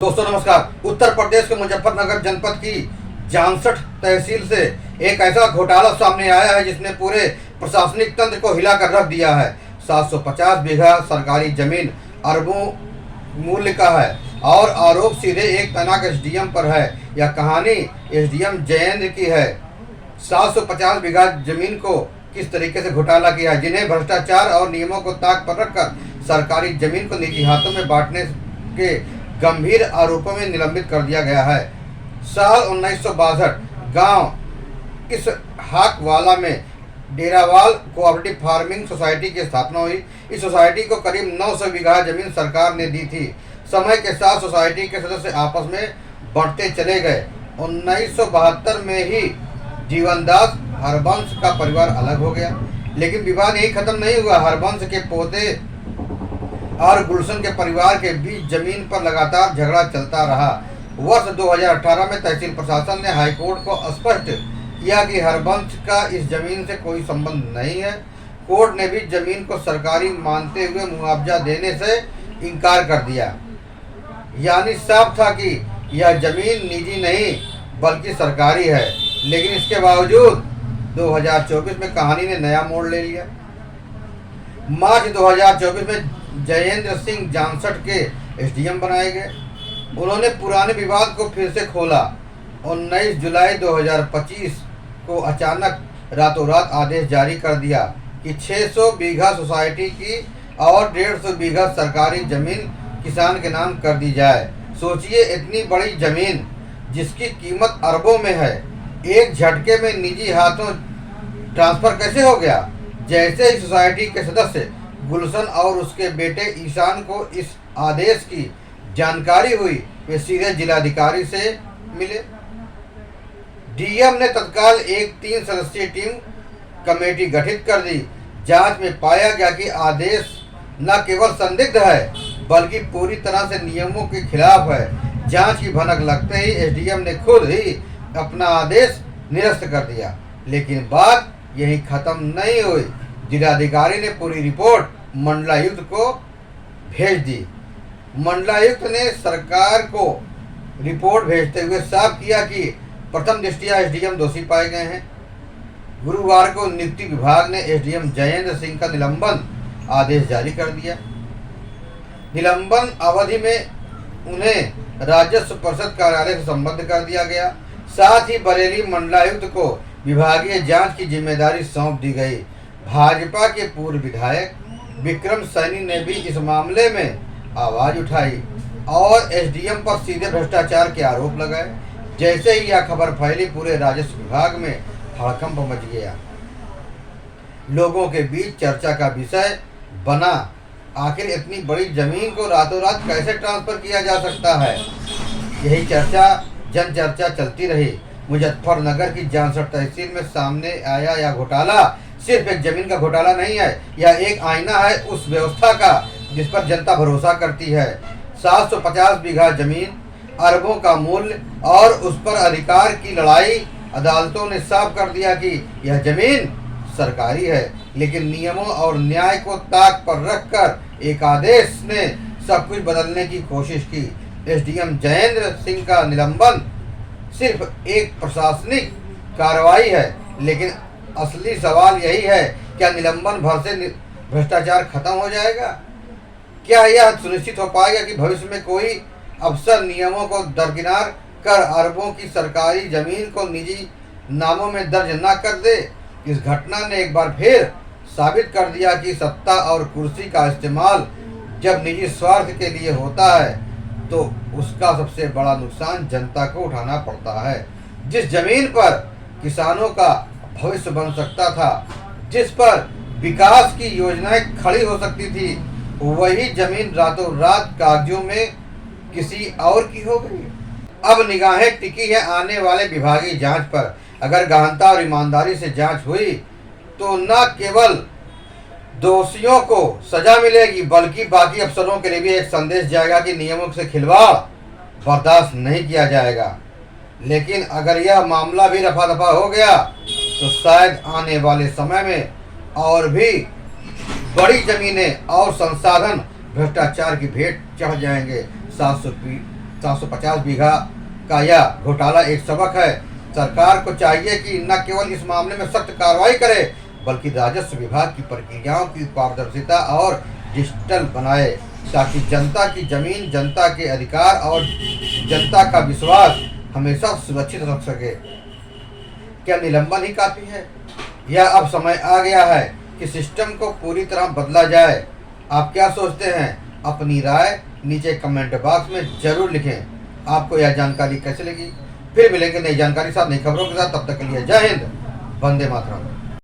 दोस्तों नमस्कार। उत्तर प्रदेश के मुजफ्फरनगर जनपद की जानसठ तहसील से एक ऐसा घोटाला सामने आया है जिसने पूरे प्रशासनिक तंत्र को हिलाकर रख दिया है। 750 बीघा सरकारी जमीन अरबों मूल्य का है और आरोप सीधे एक तैनात एसडीएम पर है। यह कहानी एसडीएम जयेंद्र की है। 750 बीघा जमीन को किस तरीके से घोटाला किया है, जिन्हें भ्रष्टाचार और नियमों को ताक पर रखकर सरकारी जमीन को निजी हाथों में बांटने के गंभीर आरोपों में निलंबित कर दिया गया है। साल 1962 गांव इस हाकवाला में डेरावाल कोऑपरेटिव फार्मिंग सोसाइटी की स्थापना हुई। इस सोसाइटी को करीब 900 बीघा जमीन सरकार ने दी थी। समय के साथ सोसाइटी के सदस्य आपस में बढ़ते चले गए। 1972 में ही जीवनदास हरबंश का परिवार अलग हो गया, लेकिन विवाद यही खत्म नहीं हुआ। हरबंश के पोते और गुलशन के परिवार के बीच जमीन पर लगातार झगड़ा चलता रहा। वर्ष 2018 में तहसील प्रशासन ने हाईकोर्ट को स्पष्ट किया कि हरबंश का इस जमीन से कोई संबंध नहीं है। कोर्ट ने भी जमीन को सरकारी मानते हुए मुआवजा देने से इनकार कर दिया। यानी साफ था कि यह जमीन निजी नहीं बल्कि सरकारी है। लेकिन इसके बावजूद 2024 में कहानी ने नया मोड़ ले लिया। मार्च 2024 में जयेंद्र सिंह जानसठ के एसडीएम बनाए गए। उन्होंने पुराने विवाद को फिर से खोला। 19 जुलाई 2025 को अचानक रातों रात आदेश जारी कर दिया कि 600 बीघा सोसाइटी की और 150 बीघा सरकारी जमीन किसान के नाम कर दी जाए। सोचिए, इतनी बड़ी जमीन जिसकी कीमत अरबों में है, एक झटके में निजी हाथों ट्रांसफर कैसे हो गया। जैसे ही सोसाइटी के सदस्य गुलशन और उसके बेटे ईशान को इस आदेश की जानकारी हुई, वे सीधे जिलाधिकारी से मिले। डीएम ने तत्काल एक 3 सदस्यीय टीम कमेटी गठित कर दी। जांच में पाया गया कि आदेश न केवल संदिग्ध है बल्कि पूरी तरह से नियमों के खिलाफ है। जांच की भनक लगते ही एसडीएम ने खुद ही अपना आदेश निरस्त कर दिया। लेकिन बात यही खत्म नहीं हुई। जिलाधिकारी ने पूरी रिपोर्ट मंडलायुक्त को भेज दी। मंडलायुक्त ने सरकार को रिपोर्ट भेजते हुए साफ किया कि प्रथम दृष्टया एसडीएम दोषी पाए गए हैं। गुरुवार को नियुक्ति विभाग ने एसडीएम जयेंद्र सिंह का निलंबन आदेश जारी कर दिया। निलंबन अवधि में उन्हें राजस्व परिषद कार्यालय से संबद्ध कर दिया गया। साथ ही बरेली मंडलायुक्त को विभागीय जांच की जिम्मेदारी सौंप दी गई। भाजपा के पूर्व विधायक विक्रम सैनी ने भी इस मामले में आवाज उठाई और एसडीएम पर सीधे भ्रष्टाचार के आरोप लगाए। जैसे ही यह खबर फैली, पूरे राजस्व विभाग में हड़कंप मच गया। लोगों के बीच चर्चा का विषय बना, आखिर इतनी बड़ी जमीन को रातों रात कैसे ट्रांसफर किया जा सकता है। यही जन चर्चा चलती रही। मुजफ्फरनगर की जानसठ तहसील में सामने आया यह घोटाला सिर्फ एक जमीन का घोटाला नहीं है, यह एक आईना है उस व्यवस्था का जिस पर जनता भरोसा करती है। 750 बीघा जमीन, अरबों का मूल्य और उस पर अधिकार की लड़ाई। अदालतों ने साफ कर दिया कि यह जमीन सरकारी है, लेकिन नियमों और न्याय को ताक पर रखकर एक आदेश ने सब कुछ बदलने की कोशिश की। एसडीएम जयेंद्र सिंह का निलंबन सिर्फ एक प्रशासनिक कार्रवाई है, लेकिन असली सवाल यही है, क्या निलंबन भर से भ्रष्टाचार खत्म हो जाएगा? क्या यह सुनिश्चित हो पाएगा कि भविष्य में कोई अफसर नियमों को दरकिनार कर अरबों की सरकारी जमीन को निजी नामों में दर्ज न कर दे? इस घटना ने एक बार फिर साबित कर दिया कि सत्ता और कुर्सी का इस्तेमाल जब निजी स्वार्थ के लिए होता है तो उसका सबसे बड़ा नुकसान जनता को उठाना पड़ता है। जिस जमीन पर किसानों का भविष्य बन सकता था, जिस पर विकास की योजनाएं खड़ी हो सकती थी, वही जमीन रातों रात कागजों में किसी और की हो गई। अब निगाहें टिकी है आने वाले विभागीय जांच पर। अगर गहनता और ईमानदारी से जांच हुई तो न केवल दोषियों को सजा मिलेगी बल्कि बाकी अफसरों के लिए भी एक संदेश जाएगा कि नियमों से खिलवाड़ बर्दाश्त नहीं किया जाएगा। लेकिन अगर यह मामला भी रफा दफा हो गया तो शायद आने वाले समय में और भी बड़ी जमीनें और संसाधन भ्रष्टाचार की भेंट चढ़ जाएंगे। 750 बीघा का यह घोटाला एक सबक है। सरकार को चाहिए कि न केवल इस मामले में सख्त कार्रवाई करे, बल्कि राजस्व विभाग की प्रक्रियाओं की पारदर्शिता और डिजिटल बनाए, ताकि जनता की जमीन, जनता के अधिकार और जनता का विश्वास हमेशा सुरक्षित रख सके। क्या निलंबन ही काफी है, या अब समय आ गया है कि सिस्टम को पूरी तरह बदला जाए? आप क्या सोचते हैं? अपनी राय नीचे कमेंट बॉक्स में जरूर लिखें। आपको यह जानकारी कैसे लगी? फिर मिलेंगे नई जानकारी साथ, नई खबरों के साथ। तब तक के लिए जय हिंद, वंदे मातरम।